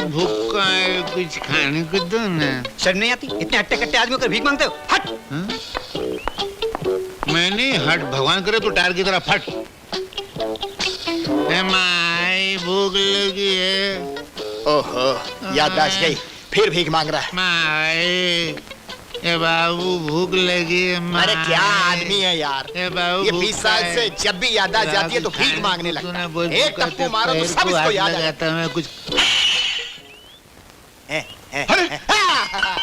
भूखा है, कुछ खाने को दो ना। शर्म नहीं आती? इतने हट्टे कट्टे आदमी होकर भीख मांगते हो? हट! मैं नहीं हट, भगवान करे तो टायर की तरह फट। माई भूख लगी है। ओहो, याददाश्त गई, फिर भीख मांग रहा है। माई, ए बाबू भूख लगी है। अरे क्या आदमी है यार, ए बाबू, ये 20 साल से जब भी याददाश्त जाती है तो भीख मांगने लगता है। एक टप्पू मारो तो सब इसको याद आ जाता है। कुछ अरे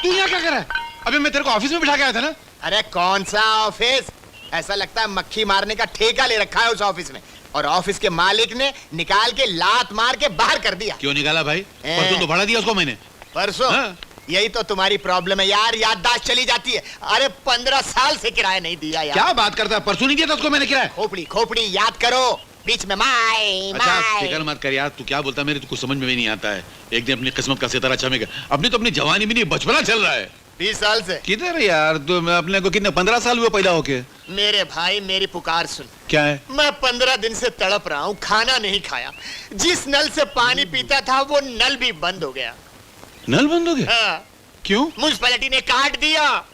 तू यहाँ क्या कर रहा है? अबे मैं तेरे को ऑफिस में बिठा के आया था ना। अरे कौन सा ऑफिस? ऐसा लगता है मक्खी मारने का ठेका ले रखा है उस ऑफिस में, और ऑफिस के मालिक ने निकाल के लात मार के बाहर कर दिया। क्यों निकाला भाई? परसों तो भाड़ा दिया उसको मैंने। परसों? यही तो तुम्हारी प्रॉब्लम है यार, याददाश्त चली जाती है। अरे 15 साल से किराया नहीं दिया यार। क्या बात करता है? परसों नहीं दिया था उसको मैंने किराया। खोपड़ी खोपड़ी याद करो, बीच में माई अच्छा माई। फिक्र मत कर यार, तू क्या बोलता है मेरे तो कुछ समझ में भी नहीं आता है। एक दिन अपनी किस्मत का सितारा चमेगा। अपनी तो अपनी जवानी भी नहीं, बचपना चल रहा है। 20 साल से किधर यार तो अपने को कितने 15 साल हुए पैदा होके। मेरे भाई मेरी पुकार सुन। क्या है? मैं 15 दिन से तड़प रहा हूँ, खाना नहीं खाया। जिस नल से पानी पीता था वो नल भी बंद हो गया। नल बंद हो गया? हाँ। क्यों? म्युनिसिपैलिटी ने काट दिया।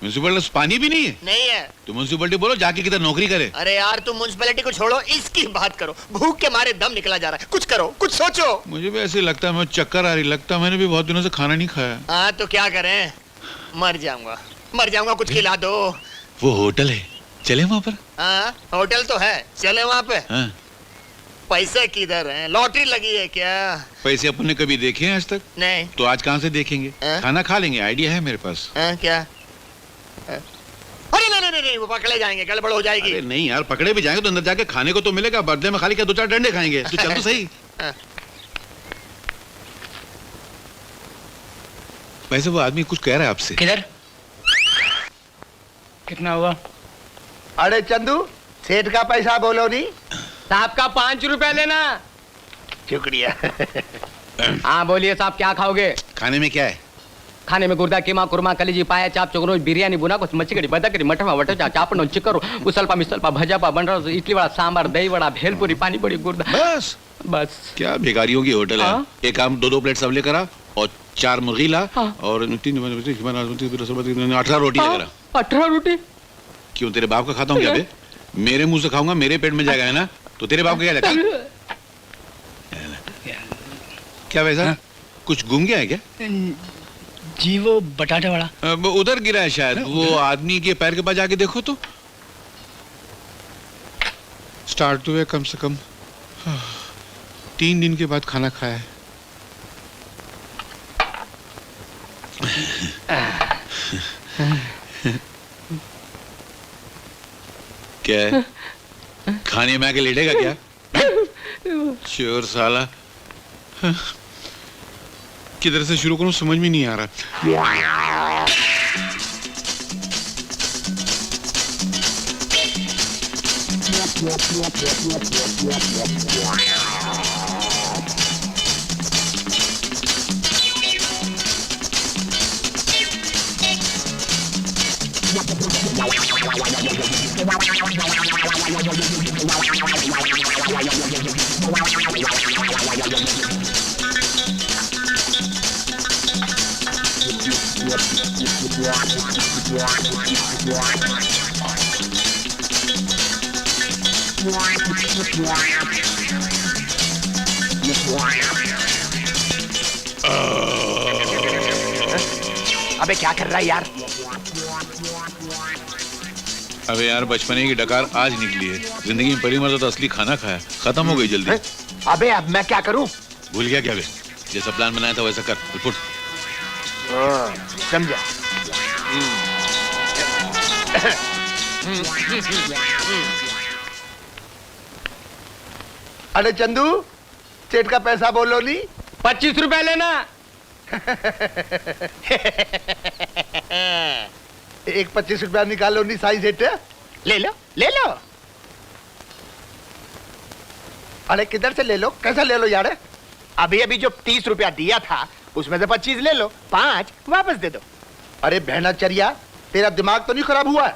म्युनिसिपलिटी पानी भी नहीं है? नहीं है। तो म्युनिसिपलिटी बोलो जाके किधर नौकरी करे। अरे यार तुम म्युनिसिपैलिटी को छोड़ो, इसकी बात करो। भूख के मारे दम निकला जा रहा है, कुछ करो, कुछ सोचो। मुझे भी ऐसे लगता है, मैं चक्कर आ रही लगता है मैंने भी बहुत दिनों से खाना नहीं खाया। हाँ तो क्या करें, मर जाऊंगा, कुछ खिला दो। वो होटल है, चले वहाँ पर? हाँ होटल तो है, चले वहाँ पे। हाँ। पैसे किधर हैं? लॉटरी लगी है क्या? पैसे अपन ने कभी देखे हैं आज तक? नहीं। तो आज कहाँ से देखेंगे? खाना खा लेंगे, आइडिया है मेरे पास। क्या? अरे नहीं, वो पकड़े जाएंगे, गड़बड़ हो जाएगी। अरे नहीं यार, पकड़े भी जाएंगे तो अंदर जाके खाने को तो मिलेगा। बर्थडे में खाली क्या 2-4 डंडे खाएंगे? तो चल तो सही। वैसे वो आदमी कुछ कह रहा है आपसे। किधर? कितना हुआ? अरे चंदू, सेठ का पैसा बोलो नहीं। साहब का 5 रुपए लेना। शुक्रिया। हाँ बोलिए साहब, क्या खाओगे? खाने में क्या है? खाने में गुर्दा, कीमा, कुरमा, कलेजी, पाया, चाप, चोगरो, बिरयानी, बुना कुछ, मच्छी कड़ी, बदकड़ी, मटन, वटचा, चापन, चिकरो, उसलपा, मिसलपा, भजापा, बंडरा, इडली वड़ा, सांबर, दही वड़ा, भेलपुरी, पानी पूरी, गुर्दा। बस बस। क्या भिखारियों की होटल है। एक काम 2-2 प्लेट सब लेकर आ, और 4 मुर्गी ला, और 18 रोटी लेकर आ। 18 रोटी? क्यों, तेरे बाप का खाता हूँ क्या बे? मेरे मुंह से खाऊंगा, मेरे पेट में जाएगा, है ना? तो तेरे बाप का क्या जाता? क्या वैसा कुछ गुम गया है क्या? जी वो बटाटे वाला उधर गिरा है शायद। वो आदमी के पैर के पास जाके देखो तो। स्टार्ट हुए कम से कम 3 दिन के बाद खाना खाया है। क्या है? खाने में आके लेटेगा क्या? चोर साला। किधर से शुरू करूं समझ में नहीं आ रहा। अबे क्या कर रहा है यार? अबे यार, बचपने की डकार आज निकली है। जिंदगी में पहली मर्तबा तो असली खाना खाया, खत्म हो गई जल्दी। अबे अब मैं क्या करूं? भूल गया क्या बे? जैसा प्लान बनाया था वैसा कर, रिपोर्ट। समझा। अरे चंदू, सेठ का पैसा बोलो नहीं। 25 रुपए लेना। एक 25 रुपया निकालो नहीं साई सेठ। ले लो। अरे किधर से ले लो, कैसा ले लो यार? अभी जो 30 रुपया दिया था उसमें से 25 ले लो, 5 वापस दे दो। अरे बहनाचर्या, तेरा दिमाग तो नहीं खराब हुआ?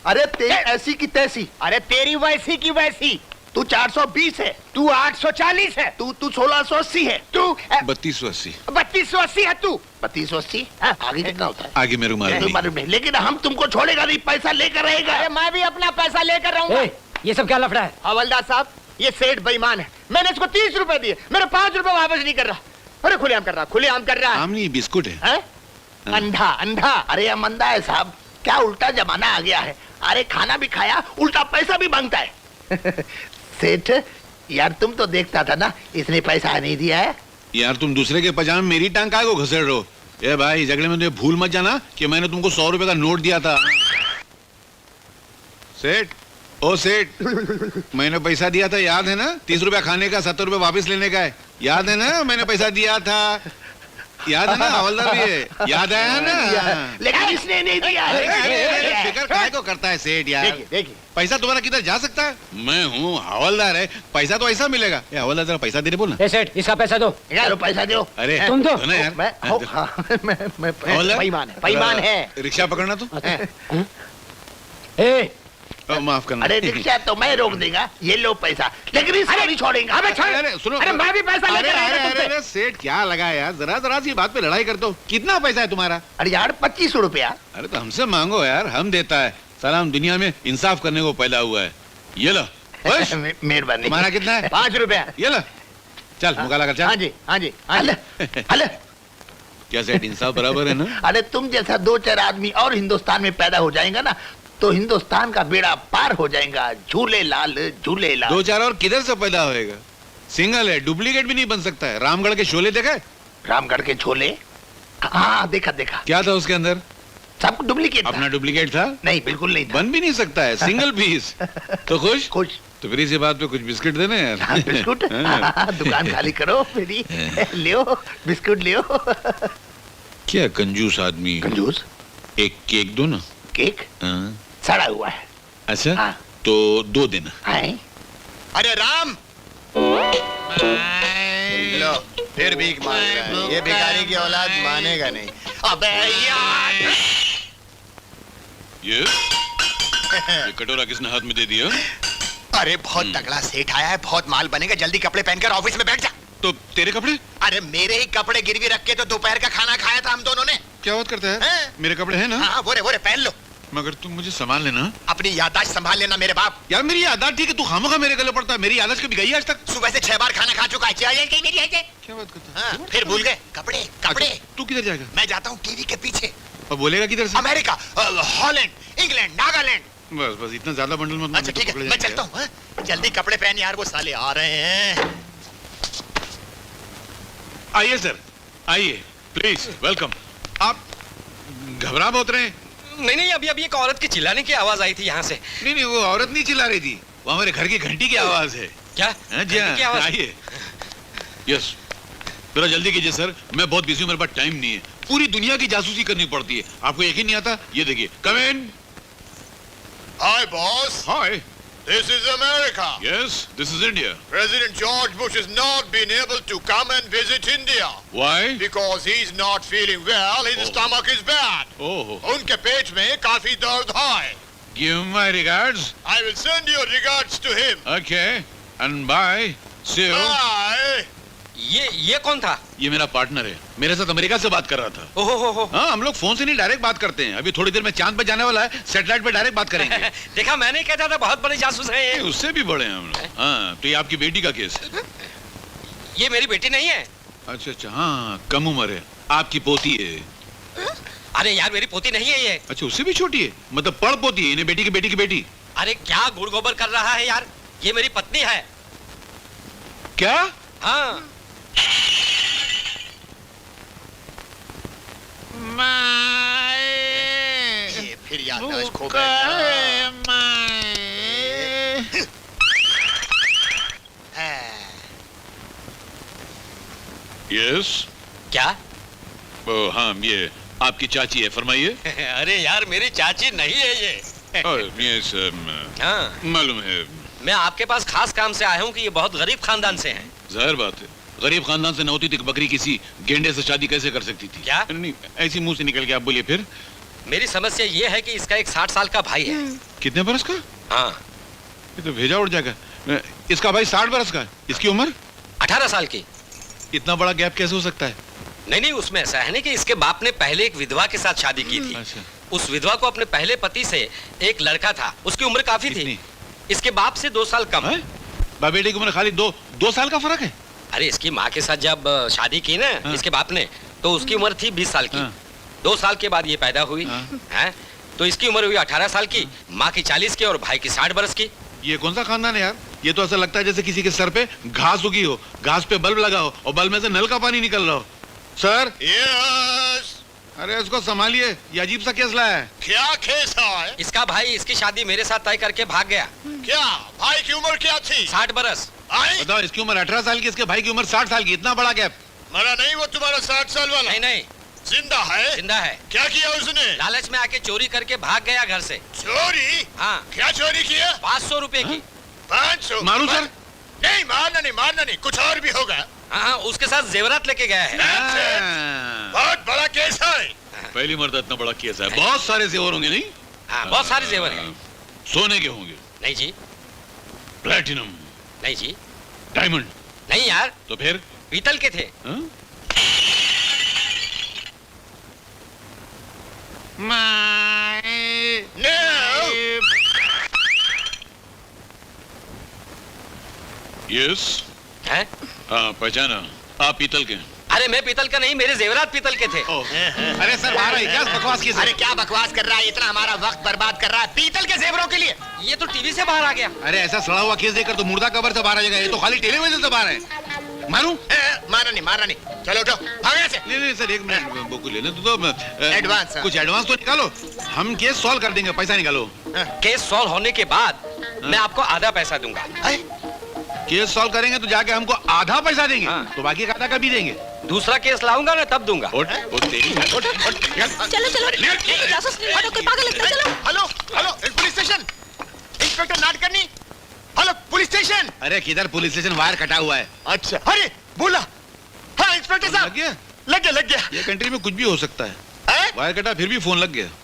अरे तेरी ऐसी की तैसी। अरे तेरी वैसी की वैसी। तू 420 है, तू 840 है, तू 1680 है, तू 3280 3280 है तू। 3280। आगे कितना होता है? आगे मेरे को मालूम नहीं। मालूम नहीं, लेकिन हम तुमको छोड़ेगा नहीं, पैसा लेकर रहेगा। अरे मैं भी अपना पैसा लेकर रहूंगा। ये सब क्या लफड़ा है? हवलदार साहब, ये सेठ बेईमान है। मैंने इसको 30 रुपए दिए, मेरे 5 रुपए वापस नहीं कर रहा। अरे खुलेआम कर रहा, खुलेआम कर रहा है। आम नहीं, बिस्कुट है। हैं? अंधा अंधा। अरे यह मंदा है साहब, क्या उल्टा जमाना आ गया है। अरे खाना भी खाया, उल्टा पैसा भी मांगता है। सेठ यार, तुम तो देखता था ना, इसने पैसा नहीं दिया है। यार तुम दूसरे के पजामे में मेरी टांग काहे को घसेड़ रहे हो? ए भाई, झगड़े में तुम्हें भूल मत जाना कि मैंने तुमको 100 रुपए का नोट दिया था। सेठ, ओ सेठ, मैंने पैसा दिया था, याद है ना? 30 रुपया खाने का, 70 रुपए वापस लेने का है, याद है ना? मैंने पैसा दिया था, याद है ना? हवलदार भी है, याद है ना? लेकिन इसने नहीं दिया है। फिक्र काहे को करता है सेठ यार? देखिए देखिए, पैसा तुम्हारा किधर जा सकता है? मैं हूँ हवलदार है, पैसा तो ऐसा मिलेगा। ए हवलदार, जरा पैसा दे दे, बोल ना। ए सेठ, इसका पैसा दो। यार पैसा दो। अरे तुम दो। ना यार। मैं हवलदार, बेईमान है, बेईमान है। रिक्शा पकड़ना तो। ए, माफ करना। अरे रिक्शा तो मैं रोक देगा, ये लो पैसा, लेकिन इसको नहीं छोड़ेंगे। अबे छोड़। अरे सुनो, अरे मैं भी पैसा अरे लेकर आया था अरे तुमसे। अरे सेठ, क्या लगा यार? जरा जरा सी बात पे लड़ाई करते हो। कितना पैसा है तुम्हारा? अरे यार 25 रुपया। अरे तो हमसे मांगो यार, हम देता है। साला हम दुनिया में इंसाफ करने को पैदा हुआ है। ये लो। खुश? मेहरबानी। तुम्हारा कितना है? 5 रुपया। ये लो, चल मुकाला कर, चल। हाँ जी हाँ जी हाँ जी। अरे क्या सेठ, इंसाफ बराबर है ना? अरे तुम जैसा 2-4 आदमी और हिंदुस्तान में पैदा हो जाएगा ना, तो हिंदुस्तान का बेड़ा पार हो जाएगा। झूले लाल, झूले लाल। 2-4 और किधर से पैदा होएगा? सिंगल है, डुप्लीकेट भी नहीं बन सकता है। रामगढ़ के शोले देखा है? रामगढ़ के झोले, हाँ देखा देखा। क्या था उसके अंदर? सब डुप्लीकेट अपना था। डुप्लीकेट था? नहीं, बिल्कुल नहीं था। बन भी नहीं सकता है, सिंगल पीस। तो खुश? खुश। तो फिर इसी बात पे कुछ बिस्किट देना यार। हाँ, बिस्कुट। हाँ, दुकान खाली करो मेरी। लियो बिस्कुट लियो। क्या कंजूस आदमी। कंजूस। एक केक दो ना। केक हाँ। सड़ा हुआ है। अच्छा, हाँ। तो 2 देना। हैं? अरे राम, लो फिर भीख मांग रहा है। ये भिखारी की औलाद मानेगा नहीं। अबे यार, ये कटोरा किसने हाथ में दे दिया? अरे बहुत तगड़ा सेठ आया है, बहुत माल बनेगा। जल्दी कपड़े पहनकर ऑफिस में बैठ जा। तो तेरे कपड़े? अरे मेरे ही कपड़े गिरवी रख के तो दोपहर का खाना खाया था हम दोनों ने। क्या बात करता है? हैं? मेरे कपड़े हैं ना? हाँ वो रे पहन लो। मगर तुम मुझे संभाल लेना। अपनी याददाश्त संभाल लेना मेरे बाप। यार मेरी याददाश्त ठीक है, तू खामोखा मेरे गले पड़ता है। मेरी याददाश्त कभी गई आज तक? सुबह से 6 बार खाना खा चुका है। मेरी है। क्या बात करता है? हाँ, फिर भूल गए कपड़े कपड़े। अच्छा, तू किधर जाएगा? मैं जाता हूँ टीवी के पीछे। और बोलेगा किधर से? America, Holland, England, Nagaland. बस बस, इतना ज्यादा बंडल मत। अच्छा ठीक है, मैं चलता हूँ। हाँ? जल्दी कपड़े पहन यार, वो साले आ रहे हैं। आइए सर, आइए, प्लीज वेलकम। आप घबरा बहुत रहे हैं? नहीं नहीं, अभी अभी एक औरत की चिल्लाने की आवाज आई थी यहाँ से। नहीं नहीं, वो औरत नहीं चिल्ला रही थी, वो हमारे घर की घंटी की आवाज है। क्या? हाँ जी, घंटी की हाँ, आवाज? आइए। यस, थोड़ा जल्दी कीजिए सर, मैं बहुत बिजी हूँ, मेरे पास टाइम नहीं है। पूरी दुनिया की जासूसी करनी पड़ती है, आपको यकीन नहीं आता? ये देखिए, कम इन। Hi boss, hi. this is America. Yes, this is India. President George Bush has not been able to come and visit India why? because he's not feeling well. His stomach is bad. Oh, उनके पेट में काफी दर्द है। Give my regards. I will send your regards to him. Okay, and bye, see you. Bye. ये कौन था? ये मेरा पार्टनर है, मेरे साथ अमेरिका से बात कर रहा था। ओहो हो। हाँ, हम लोग फोन से नहीं, डायरेक्ट बात करते हैं। अभी थोड़ी देर में चांद पे जाने वाला है, सैटेलाइट पे डायरेक्ट बात करेंगे। देखा, मैंने कहता था बहुत बड़े जासूस हैं ये। उससे भी बड़े हैं हम लोग। हाँ, तो ये आपकी बेटी का केस है? ये मेरी बेटी नहीं है। अच्छा अच्छा, हाँ, कम उम्र है, आपकी पोती है। अरे यार, मेरी पोती नहीं है ये। अच्छा, उससे भी छोटी है, मतलब पड़ पोती है, इन्हें बेटी की बेटी की बेटी। अरे क्या गुड़ गोबर कर रहा है यार, ये मेरी पत्नी है। क्या? हाँ। ये फिर याददाश्त खो बैठा। यस। क्या? हाँ, ये आपकी चाची है, फरमाइए। अरे यार, मेरी चाची नहीं है ये। यस, हाँ, मालूम है। मैं आपके पास खास काम से आया हूँ कि ये बहुत गरीब खानदान से हैं। जाहिर बात है, गरीब खानदान से न होती तो एक बकरी किसी गेंडे से शादी कैसे कर सकती थी? क्या? नहीं, ऐसी मुंह से निकल के आप बोलिए फिर। मेरी समस्या ये है कि इसका एक 60 साल का भाई है। कितने बरस का? हाँ। ये तो भेजा उड़ जाएगा। इसका भाई 60 बरस का है, इसकी उम्र 18 साल की। इतना बड़ा गैप कैसे हो सकता है? नहीं, उसमें ऐसा है ना कि इसके बाप ने पहले एक विधवा के साथ शादी की थी। अच्छा। उस विधवा को अपने पहले पति से एक लड़का था, उसकी उम्र काफी थी। कितनी? इसके बाप से 2 साल कम। हैं? बाप बेटे की उम्र खाली दो साल का फर्क है? अरे इसकी माँ के साथ जब शादी की ना हाँ। इसके बाप ने, तो उसकी उम्र थी 20 साल की। हाँ। 2 साल के बाद ये पैदा हुई हाँ। है, तो इसकी उम्र हुई 18 साल की, माँ की 40 की और भाई की 60 बरस की। ये कौन सा खानदान है यार? ये तो ऐसा लगता है जैसे किसी के सर पे घास उगी हो, घास पे बल्ब लगा हो और बल्ब में से नल का पानी निकल रहा हो। Sir, yes. अरे इसको संभालिए, ये अजीब सा केस लाया है। क्या केस है? इसका भाई इसकी शादी मेरे साथ तय करके भाग गया। क्या भाई की उम्र क्या थी? 60 बरस। आई? बताओ, इसकी उम्र 18 साल की, इसके भाई की उम्र 60 साल की, इतना बड़ा गैप। मरा नहीं वो तुम्हारा 60 साल वाला? नहीं, जिंदा है? जिंदा है। क्या किया उसने? लालच में आके चोरी करके भाग गया घर से। चोरी? हाँ, क्या चोरी किया? 500 रुपए की। 500? मारू सर? नहीं, मारना नहीं, कुछ और भी होगा। हाँ, उसके साथ जेवरात लेके गया है। हाँ। बहुत बड़ा केस है। पहली मर्द इतना बड़ा केस है, बहुत सारे जेवर होंगे नहीं? हाँ, बहुत सारे जेवर हैं। सोने के होंगे? नहीं जी, प्लेटिनम, नहीं जी, डायमंड? नहीं यार, तो फिर? पीतल के थे। हाँ? No! यस, हैं? हाँ पहचाना, आप पीतल के? अरे मैं पीतल का नहीं, मेरे जेवरात पीतल के थे। अरे सर बाहर आइए, क्या बकवास की? अरे क्या बकवास कर रहा है, इतना हमारा वक्त बर्बाद कर रहा है पीतल के जेवरों के लिए। ये तो टीवी से बाहर आ गया। अरे ऐसा सड़ा हुआ केस देकर तो मुर्दा कबर से बाहर आ जाएगा, ये तो खाली टेलीविजन से बाहर है। मारू? मारना नहीं, चलो उठो, भागो यहाँ से। नहीं सर, एक मिनट बुक लेने तो एडवांस, हाँ। कुछ एडवांस तो निकालो, हम केस सॉल्व कर देंगे, पैसा निकालो। केस सॉल्व होने के बाद मैं आपको आधा पैसा दूंगा। केस सॉल्व करेंगे तो जाके हमको आधा पैसा देंगे, हाँ। तो बाकी का आधा कभी देंगे? दूसरा केस लाऊंगा ना तब दूंगा। चलो चलो जासूस नहीं हटो, कोई पागल लगता है, चलो। Hello police station, inspector Natkarni. Hello police station. अरे किधर पुलिस स्टेशन, वायर कटा हुआ है। अच्छा, अरे बोला। हाँ इंस्पेक्टर साहब। लग गया? लग गया। ये कंट्री में कुछ भी हो सकता है। हैं? वायर कटा फिर भी फोन लग गया।